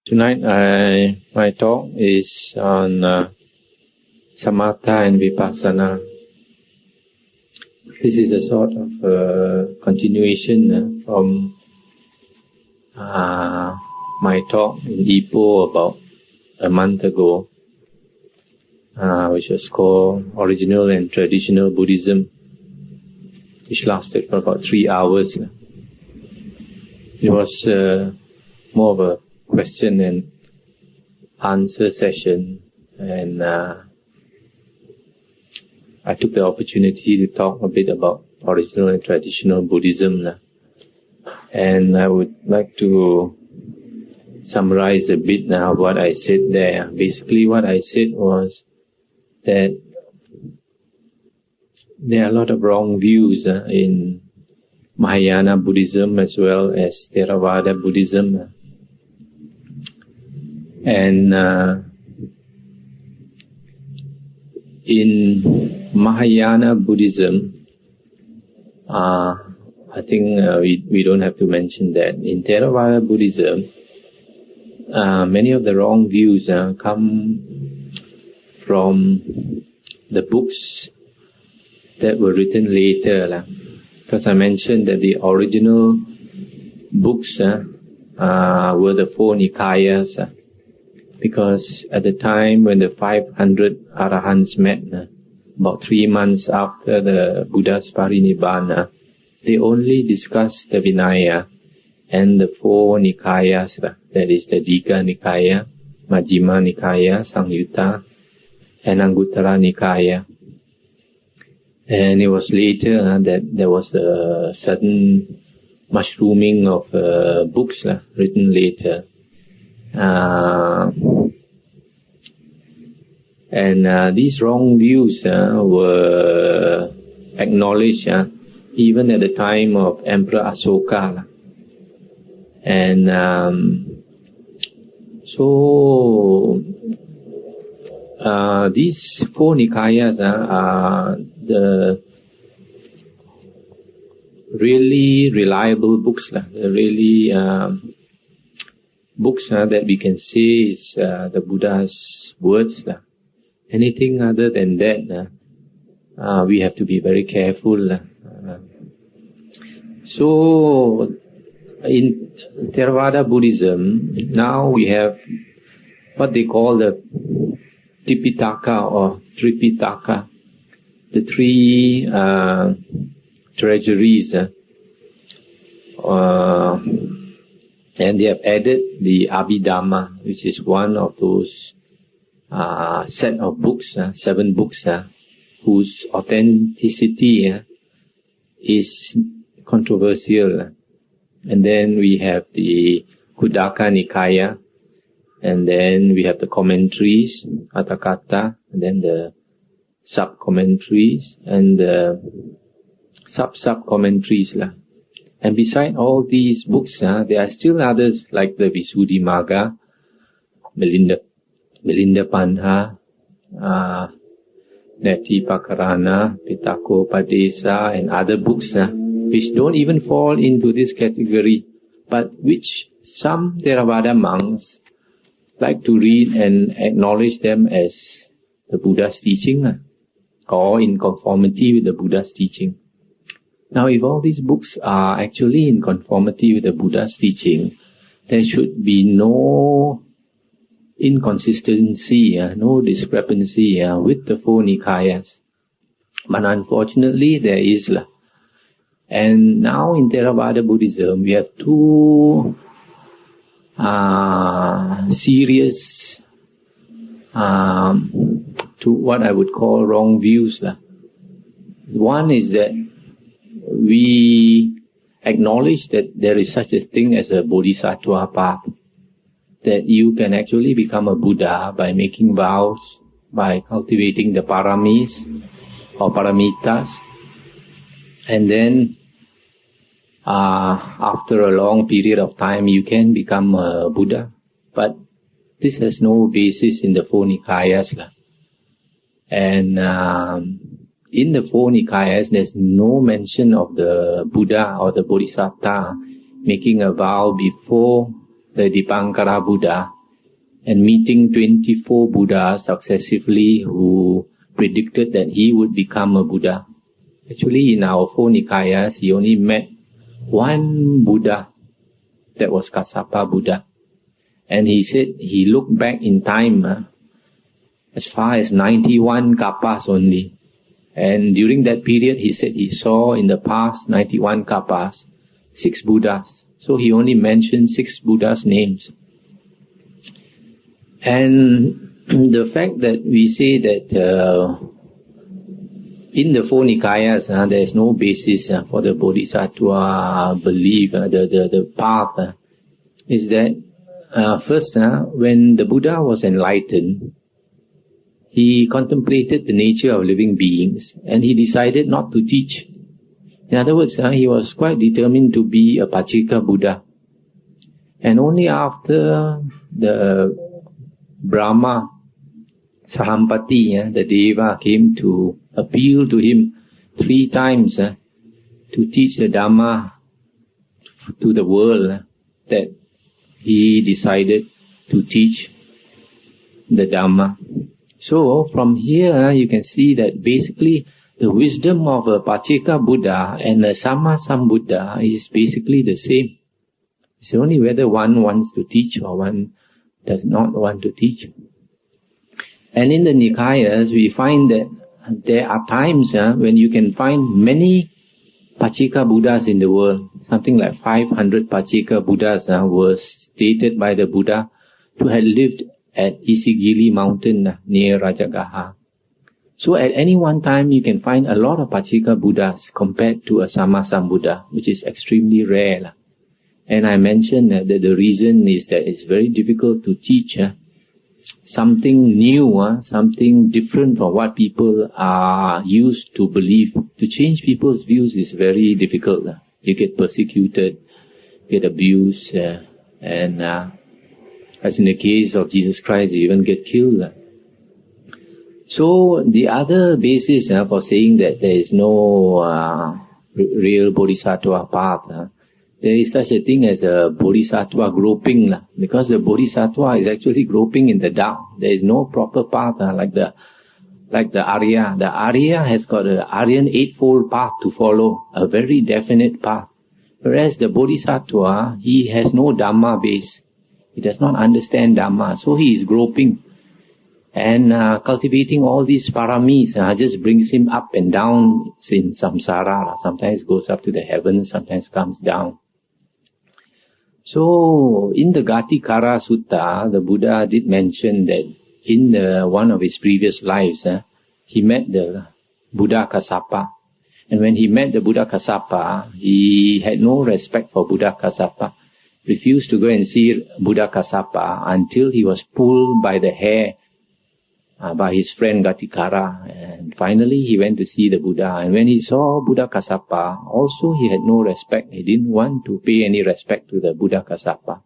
Tonight, my talk is on Samatha and Vipassana. This is a sort of continuation from my talk in Ipoh about a month ago, which was called Original and Traditional Buddhism, which lasted for about 3 hours. It was more of a question and answer session, and I took the opportunity to talk a bit about original and traditional Buddhism, and I would like to summarize a bit now what I said there. Basically what I said was that there are a lot of wrong views in Mahayana Buddhism as well as Theravada Buddhism. And in Mahayana Buddhism, I think we don't have to mention that. In Theravada Buddhism, many of the wrong views come from the books that were written later. Because I mentioned that the original books were the 4 Nikayas. Because at the time when the 500 Arahants met, about 3 months after the Buddha's Parinibbana, they only discussed the Vinaya and the 4 Nikayas, that is the Digha Nikaya, Majjhima Nikaya, Sangyutta, and Anguttara Nikaya. And it was later that there was a sudden mushrooming of books written later. And these wrong views were acknowledged even at the time of Emperor Asoka. And so these 4 Nikayas are the really reliable books, the really books that we can say is the Buddha's words. Anything other than that, we have to be very careful. So, in Theravada Buddhism, now we have what they call the Tipitaka or Tripitaka, the 3 treasuries. And they have added the Abhidhamma, which is one of those set of books, 7 books, whose authenticity is controversial. And then we have the Khuddaka Nikaya, and then we have the commentaries, Atthakatha, and then the sub-commentaries, and the sub-commentaries. And beside all these books, there are still others like the Visuddhimagga, Milinda Panha, Netipakarana, Pittakopadesa, and other books which don't even fall into this category, but which some Theravada monks like to read and acknowledge them as the Buddha's teaching, or in conformity with the Buddha's teaching. Now, if all these books are actually in conformity with the Buddha's teaching, there should be no inconsistency, no discrepancy with the 4 Nikayas. But unfortunately, there is. And now in Theravada Buddhism, we have 2 serious, to what I would call wrong views. One is that we acknowledge that there is such a thing as a bodhisattva path, that you can actually become a Buddha by making vows, by cultivating the paramis or paramitas, and then after a long period of time you can become a Buddha. But this has no basis in the 4 Nikayas. And in the 4 Nikayas, there's no mention of the Buddha or the Bodhisattva making a vow before the Dipankara Buddha, and meeting 24 Buddhas successively who predicted that he would become a Buddha. Actually, in our 4 Nikayas, he only met one Buddha, that was Kassapa Buddha. And he said he looked back in time as far as 91 Kapas only. And during that period, he said he saw in the past 91 Kapas, 6 Buddhas. So he only mentioned 6 Buddhas' names. And the fact that we say that in the 4 Nikayas, there is no basis for the Bodhisattva belief, the path, is that first, when the Buddha was enlightened, he contemplated the nature of living beings and he decided not to teach. In other words, he was quite determined to be a Pachika Buddha. And only after the Brahma Sahampati, the Deva, came to appeal to him 3 times to teach the Dhamma to the world, that he decided to teach the Dhamma. So from here you can see that basically the wisdom of a Pachika Buddha and a Sammasambuddha is basically the same. It's only whether one wants to teach or one does not want to teach. And in the Nikayas we find that there are times when you can find many Pachika Buddhas in the world. Something like 500 Pachika Buddhas were stated by the Buddha to have lived at Isigili mountain near Rajagaha. So at any one time you can find a lot of Pachika Buddhas compared to a Sammasambuddha, which is extremely rare. And I mentioned that the reason is that it's very difficult to teach something new, something different from what people are used to believe. To change people's views is very difficult. You get persecuted, get abused, and as in the case of Jesus Christ, you even get killed. So the other basis for saying that there is no real Bodhisattva path, there is such a thing as a Bodhisattva groping, because the Bodhisattva is actually groping in the dark. There is no proper path like the Arya. The Arya has got an Aryan eightfold path to follow, a very definite path. Whereas the Bodhisattva, he has no Dhamma base. He does not understand Dhamma, so he is groping. And cultivating all these paramis just brings him up and down in samsara. Sometimes goes up to the heavens, sometimes comes down. So in the Gatikara Sutta, the Buddha did mention that in one of his previous lives, he met the Buddha Kassapa. And when he met the Buddha Kassapa, he had no respect for Buddha Kassapa. Refused to go and see Buddha Kassapa until he was pulled by the hair by his friend Gatikara, and finally he went to see the Buddha. And when he saw Buddha Kassapa, also he had no respect. He didn't want to pay any respect to the Buddha Kassapa.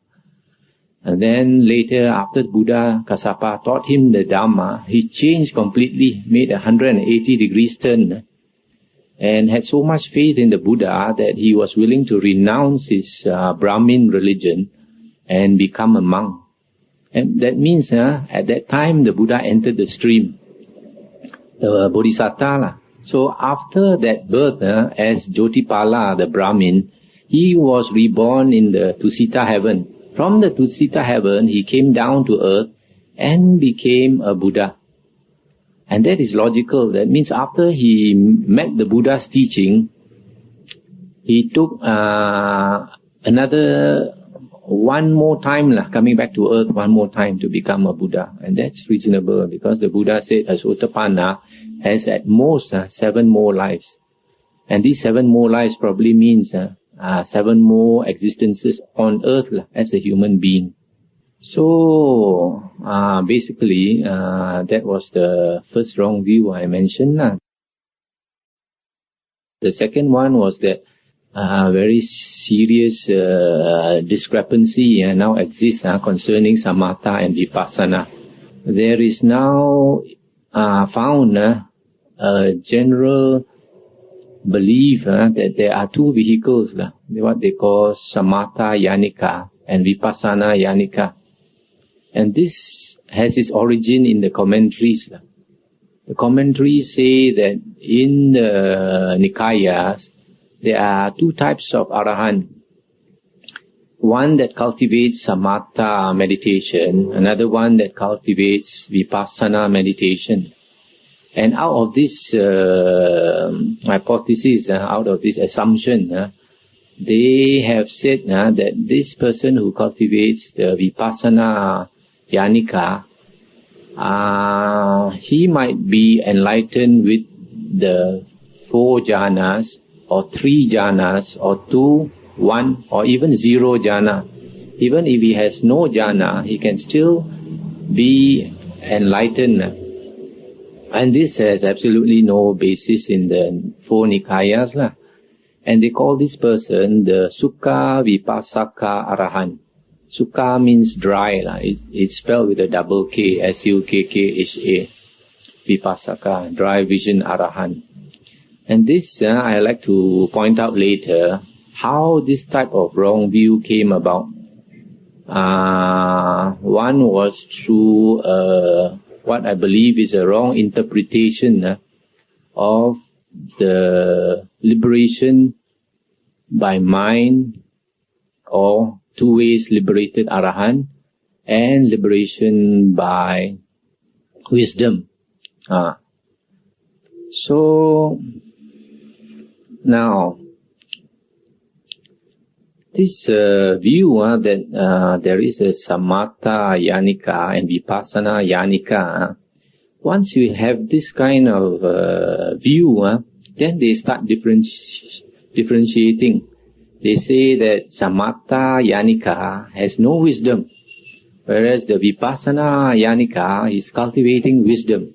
And then later, after Buddha Kassapa taught him the Dhamma, he changed completely, made a 180 degrees turn, and had so much faith in the Buddha that he was willing to renounce his Brahmin religion and become a monk. And that means at that time the Buddha entered the stream, the Bodhisattva. So after that birth, as Jotipala, the Brahmin, he was reborn in the Tusita heaven. From the Tusita heaven, he came down to earth and became a Buddha. And that is logical. That means after he met the Buddha's teaching, he took another one more time, coming back to earth one more time to become a Buddha. And that's reasonable because the Buddha said a Sotapanna has at most 7 more lives. And these 7 more lives probably means 7 more existences on earth as a human being. So basically that was the first wrong view I mentioned. The second one was that very serious discrepancy now exists concerning Samatha and Vipassana. There is now found a general belief that there are 2 vehicles, what they call Samatha Yanika and Vipassana Yanika. And this has its origin in the commentaries. The commentaries say that in the Nikayas, there are two types of Arahant. One that cultivates Samatha meditation, another one that cultivates Vipassana meditation. And out of this hypothesis, out of this assumption, they have said that this person who cultivates the Vipassana Yanika, he might be enlightened with the 4 jhanas, or 3 jhanas, or 2, 1, or even 0 jhana. Even if he has no jhana, he can still be enlightened. And this has absolutely no basis in the 4 Nikayas. And they call this person the Sukha Vipassaka Arahant. Sukha means dry. It's spelled with a double K, S-U-K-K-H-A. Vipassaka, dry vision Arahant. And this, I like to point out later, how this type of wrong view came about. One was through what I believe is a wrong interpretation of the liberation by mind, or 2 ways liberated Arahant, and liberation by wisdom. So now this view that there is a Samatha Yanika and Vipassana Yanika, once you have this kind of view, then they start differentiating. They say that Samatha Yanika has no wisdom, whereas the Vipassana Yanika is cultivating wisdom.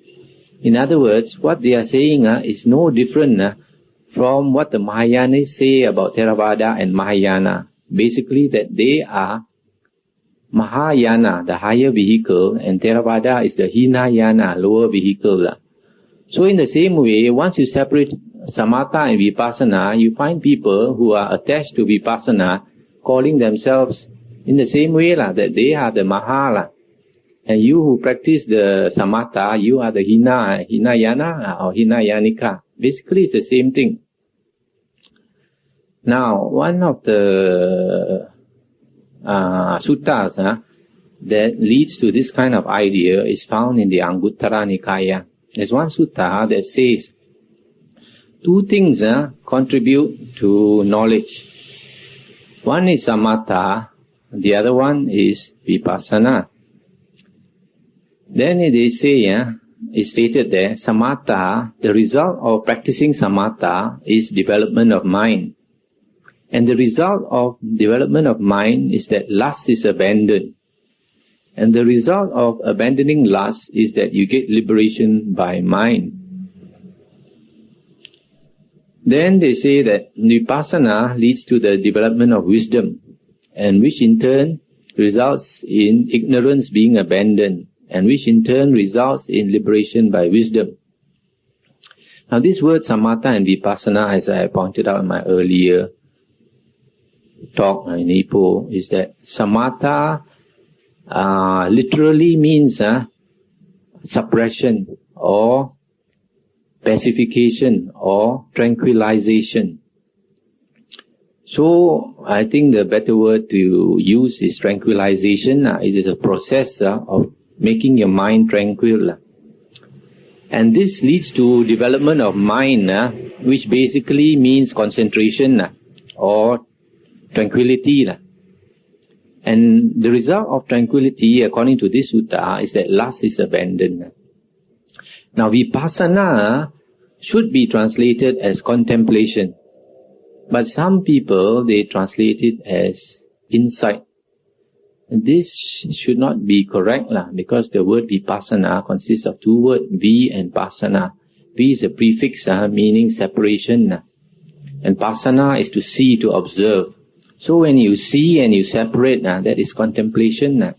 In other words, what they are saying is no different from what the Mahayanas say about Theravada and Mahayana. Basically, that they are Mahayana, the higher vehicle, and Theravada is the Hinayana, lower vehicle. So in the same way, once you separate Samatha and Vipassana, you find people who are attached to Vipassana calling themselves in the same way that they are the Maha. And you who practice the Samatha, you are the Hinayana or Hinayanika. Basically, it's the same thing. Now, one of the suttas that leads to this kind of idea is found in the Anguttara Nikaya. There's one sutta that says 2 things contribute to knowledge. One is Samatha, the other one is Vipassana. Then they say, it's stated there, Samatha, the result of practicing Samatha is development of mind. And the result of development of mind is that lust is abandoned. And the result of abandoning lust is that you get liberation by mind. Then they say that Vipassana leads to the development of wisdom, and which in turn results in ignorance being abandoned, and which in turn results in liberation by wisdom. Now this word Samatha and Vipassana, as I pointed out in my earlier talk in Ipoh, is that Samatha literally means suppression or pacification or tranquilization. So I think the better word to use is tranquilization. It is a process of making your mind tranquil. And this leads to development of mind, which basically means concentration or tranquility. And the result of tranquility, according to this sutta, is that lust is abandoned. Now, Vipassana should be translated as contemplation. But some people, they translate it as insight. And this should not be correct, because the word Vipassana consists of 2 words, Vi and Passana. Vi is a prefix meaning separation. And Passana is to see, to observe. So when you see and you separate, that is contemplation.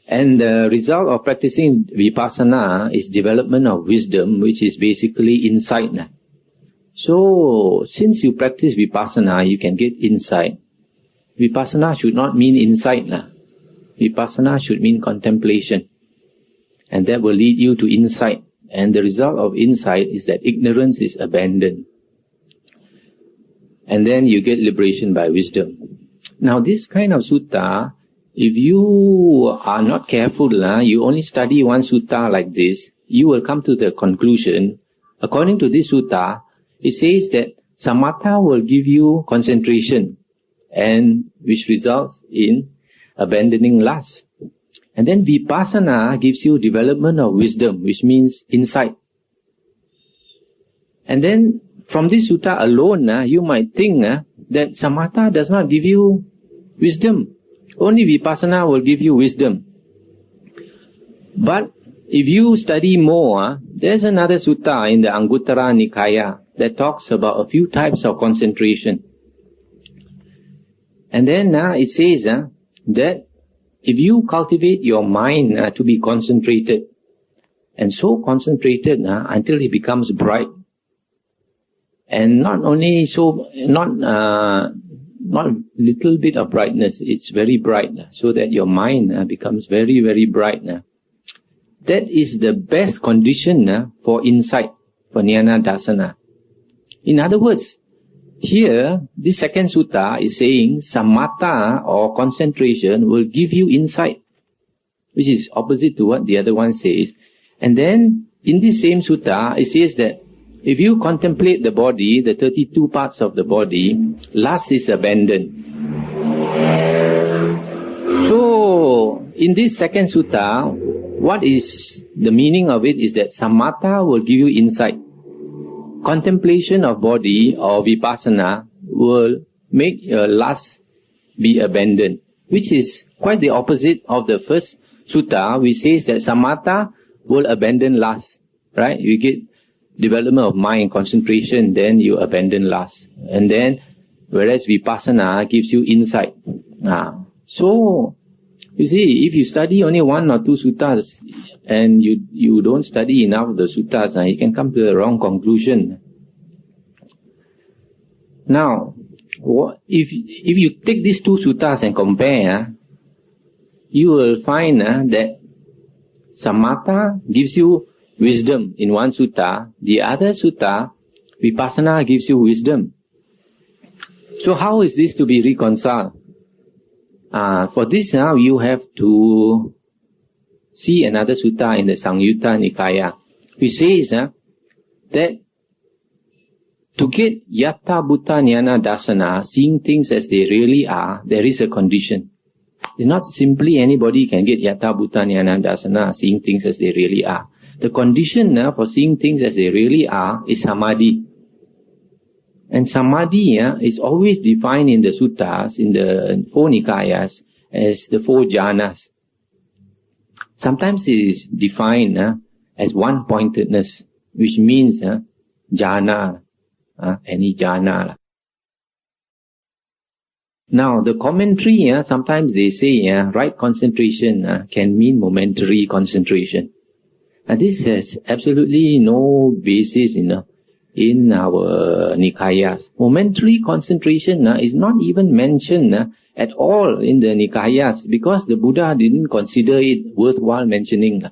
And the result of practicing Vipassana is development of wisdom, which is basically insight. So, since you practice Vipassana, you can get insight. Vipassana should not mean insight. Vipassana should mean contemplation. And that will lead you to insight. And the result of insight is that ignorance is abandoned. And then you get liberation by wisdom. Now this kind of sutta, if you are not careful, you only study one sutta like this, you will come to the conclusion, according to this sutta, it says that Samatha will give you concentration, and which results in abandoning lust. And then Vipassana gives you development of wisdom, which means insight. And then from this sutta alone, you might think that Samatha does not give you wisdom. Only Vipassana will give you wisdom. But if you study more, there's another sutta in the Anguttara Nikaya that talks about a few types of concentration. And then it says that if you cultivate your mind to be concentrated, and so concentrated until it becomes bright, and not only so, not little bit of brightness, it's very bright, so that your mind becomes very, very bright. That is the best condition for insight, for jnana dasana. In other words, here, this second sutta is saying samatha or concentration will give you insight, which is opposite to what the other one says. And then, in this same sutta, it says that if you contemplate the body, the 32 parts of the body, lust is abandoned. So, in this second sutta, what is the meaning of it is that samatha will give you insight. Contemplation of body or vipassana will make your lust be abandoned, which is quite the opposite of the first sutta, which says that samatha will abandon lust, right? You get development of mind, concentration, then you abandon lust. And then, whereas vipassana gives you insight. So, you see, if you study only one or two suttas, and you don't study enough of the suttas, you can come to the wrong conclusion. Now, if you take these two suttas and compare, you will find that samatha gives you wisdom in one sutta, the other sutta, vipassana gives you wisdom. So how is this to be reconciled? For this now, you have to see another sutta in the Samyutta Nikaya, which says that to get Yatta Bhutta Jnana Dasana, seeing things as they really are, there is a condition. It's not simply anybody can get Yatta Bhutta Jnana Dasana, seeing things as they really are. The condition for seeing things as they really are is samadhi. And samadhi is always defined in the suttas, in the four nikayas, as the four jhanas. Sometimes it is defined as one-pointedness, which means jhana, any jhana. Now, the commentary, sometimes they say right concentration can mean momentary concentration. And this has absolutely no basis in our Nikayas. Momentary concentration is not even mentioned at all in the Nikayas, because the Buddha didn't consider it worthwhile mentioning.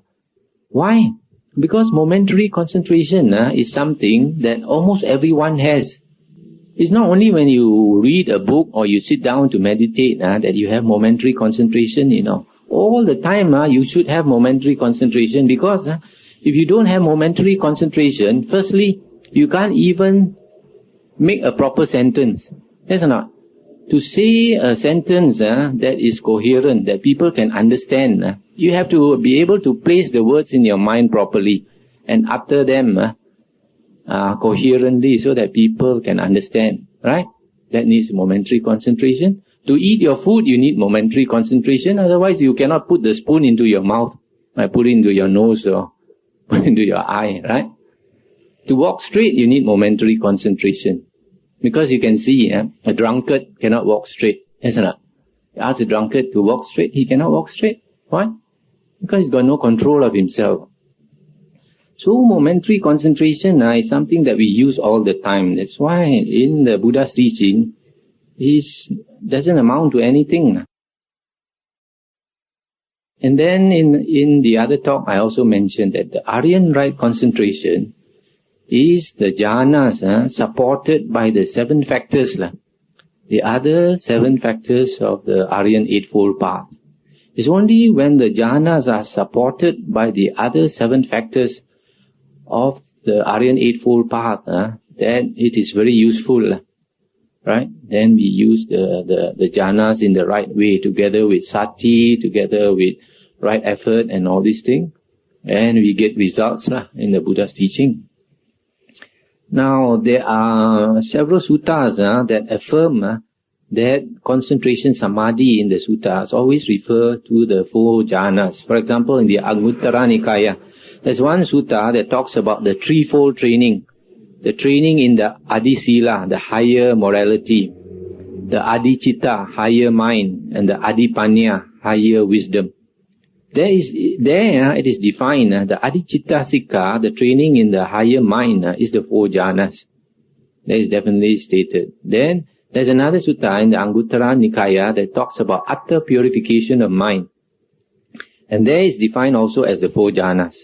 Why? Because momentary concentration is something that almost everyone has. It's not only when you read a book or you sit down to meditate that you have momentary concentration, All the time you should have momentary concentration, because if you don't have momentary concentration, firstly, you can't even make a proper sentence. Yes or not? To say a sentence that is coherent, that people can understand, you have to be able to place the words in your mind properly and utter them coherently so that people can understand, right? That needs momentary concentration. To eat your food, you need momentary concentration. Otherwise, you cannot put the spoon into your mouth, put it into your nose or put it into your eye, right? To walk straight, you need momentary concentration. Because you can see, a drunkard cannot walk straight. Yes or not? You ask a drunkard to walk straight, he cannot walk straight. Why? Because he's got no control of himself. So momentary concentration is something that we use all the time. That's why in the Buddha's teaching, doesn't amount to anything. And then in the other talk, I also mentioned that the Aryan right concentration is the jhanas supported by the 7 factors. The other 7 factors of the Aryan Eightfold Path. It's only when the jhanas are supported by the other 7 factors of the Aryan Eightfold Path that it is very useful. Right? Then we use the jhanas in the right way, together with sati, together with right effort and all these things. And we get results in the Buddha's teaching. Now, there are several suttas that affirm that concentration samadhi in the suttas always refer to the 4 jhanas. For example, in the Anguttara Nikaya, there's one sutta that talks about the threefold training. The training in the Adi-sila, the higher morality, the Adi-chitta, higher mind, and the Adi-panya, higher wisdom. There it is defined, the Adi-chitta sikha, the training in the higher mind, is the 4 jhanas. That is definitely stated. Then, there's another sutta in the Anguttara Nikaya that talks about utter purification of mind. And there is defined also as the 4 jhanas.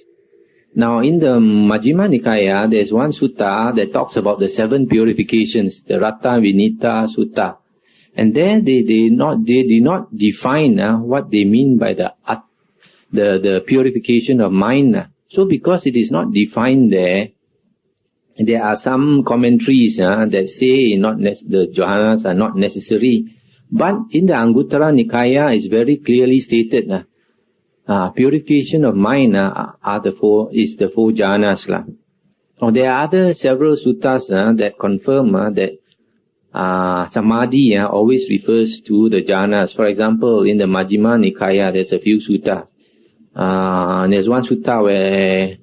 Now, in the Majjhima Nikaya, there's one sutta that talks about the 7 purifications, the Ratta Vinita Sutta. And there they did not define what they mean by the purification of mind. So because it is not defined there are some commentaries that say the jhanas are not necessary. But in the Anguttara Nikaya, it's very clearly stated purification of mind is the 4 jhanas. Now, there are other several suttas that confirm that samadhi always refers to the jhanas. For example, in the Majjhima Nikaya, there's a few suttas. There's one sutta where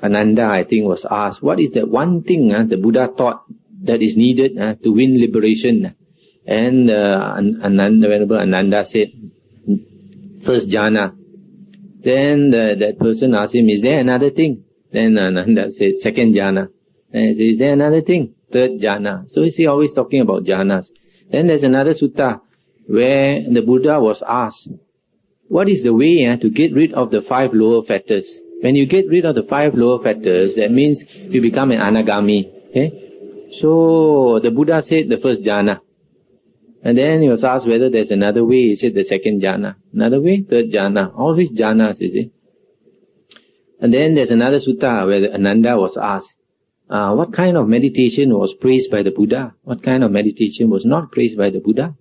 Ananda, I think, was asked, what is that one thing the Buddha taught that is needed to win liberation? And Venerable Ananda said, first jhana. Then that person asked him, is there another thing? Then Ananda said, second jhana. And he said, is there another thing? Third jhana. So is he always talking about jhanas? Then there's another sutta where the Buddha was asked, what is the way to get rid of the 5 lower fetters? When you get rid of the 5 lower fetters, that means you become an anagami. Okay? So the Buddha said the first jhana. And then he was asked whether there's another way. He said the second jhana. Another way? Third jhana. Always jhanas, you see. And then there's another sutta where Ananda was asked, what kind of meditation was praised by the Buddha? What kind of meditation was not praised by the Buddha?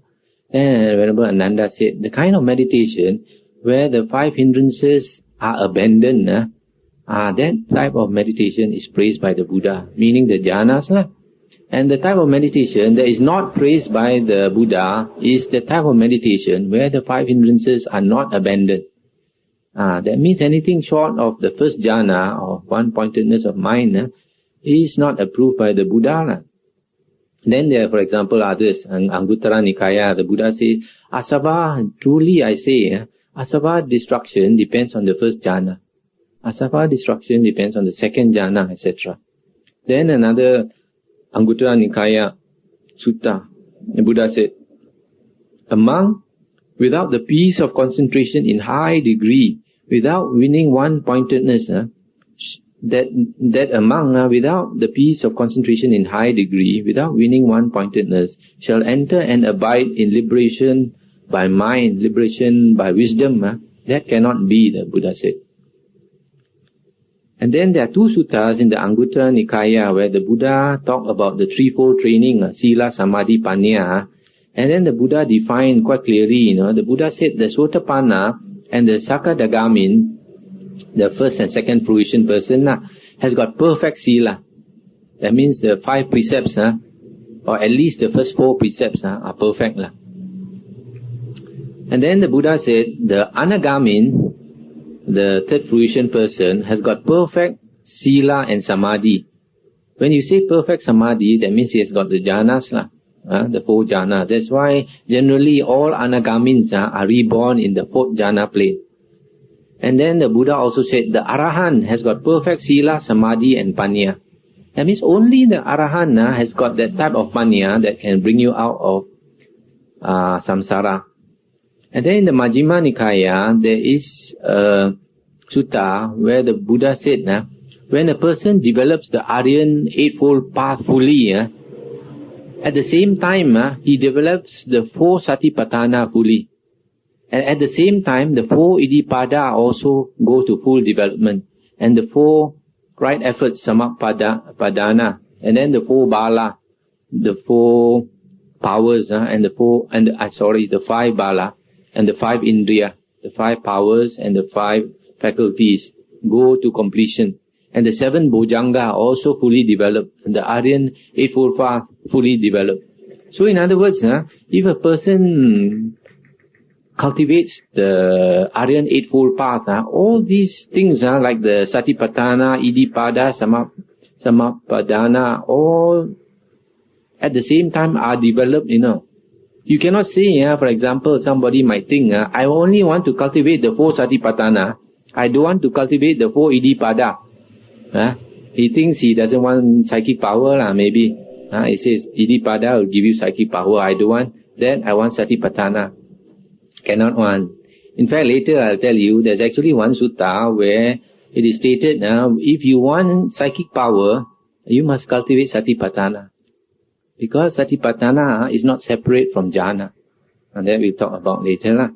And Venerable Ananda said, the kind of meditation where the 5 hindrances are abandoned, that type of meditation is praised by the Buddha, meaning the jhanas. And the type of meditation that is not praised by the Buddha is the type of meditation where the 5 hindrances are not abandoned. That means anything short of the first jhana, or one-pointedness of mind, is not approved by the Buddha. Then there are, for example, others. In Anguttara Nikaya, the Buddha says, asava, truly I say, asava destruction depends on the first jhana. Asava destruction depends on the second jhana, etc. Then another Anguttara Nikaya Sutta, the Buddha said, a monk without the peace of concentration in high degree, without winning one-pointedness, that a monk without the peace of concentration in high degree, without winning one-pointedness, shall enter and abide in liberation by mind, liberation by wisdom. That cannot be, the Buddha said. And then there are 2 suttas in the Anguttara Nikaya where the Buddha talked about the threefold training, Sila, Samadhi, Panya. And then the Buddha defined quite clearly, the Buddha said the Sotapanna and the Sakadagamin, the first and second fruition person, has got perfect Sila. That means the 5 precepts, or at least the first 4 precepts are perfect. And then the Buddha said the Anagamin, the third fruition person, has got perfect Sila and Samadhi. When you say perfect Samadhi, that means he has got the jhanas, the 4 jhana. That's why generally all Anagamins are reborn in the 4th jhana plane. And then the Buddha also said the Arahant has got perfect Sila, Samadhi and Panya. That means only the Arahant has got that type of Panya that can bring you out of samsara. And then in the Majjhima Nikaya, there is a sutta where the Buddha said, when a person develops the Aryan Eightfold Path fully, at the same time, he develops the 4 Satipatthana fully. And at the same time, the 4 Iddhipada also go to full development. And the 4 right efforts, Samappadana, and then the 4 Bala, the 4 powers, and the 5 Bala, and the 5 Indriya, the 5 powers and the 5 faculties go to completion. And the 7 Bojjhanga also fully developed, and the Aryan Eightfold Path fully developed. So in other words, if a person cultivates the Aryan Eightfold Path, all these things like the Satipatthana, Iddhipada, Samappadana, all at the same time are developed, You cannot say, for example, somebody might think, I only want to cultivate the 4 Satipatthana, I don't want to cultivate the 4 Iddhipada. He thinks he doesn't want psychic power, maybe. He says, Iddhipada will give you psychic power, I don't want that, I want Satipatthana. Cannot want. In fact, later I'll tell you, there's actually one sutta where it is stated, if you want psychic power, you must cultivate Satipatthana. Because Satipatthana is not separate from jhana. And that we'll talk about later.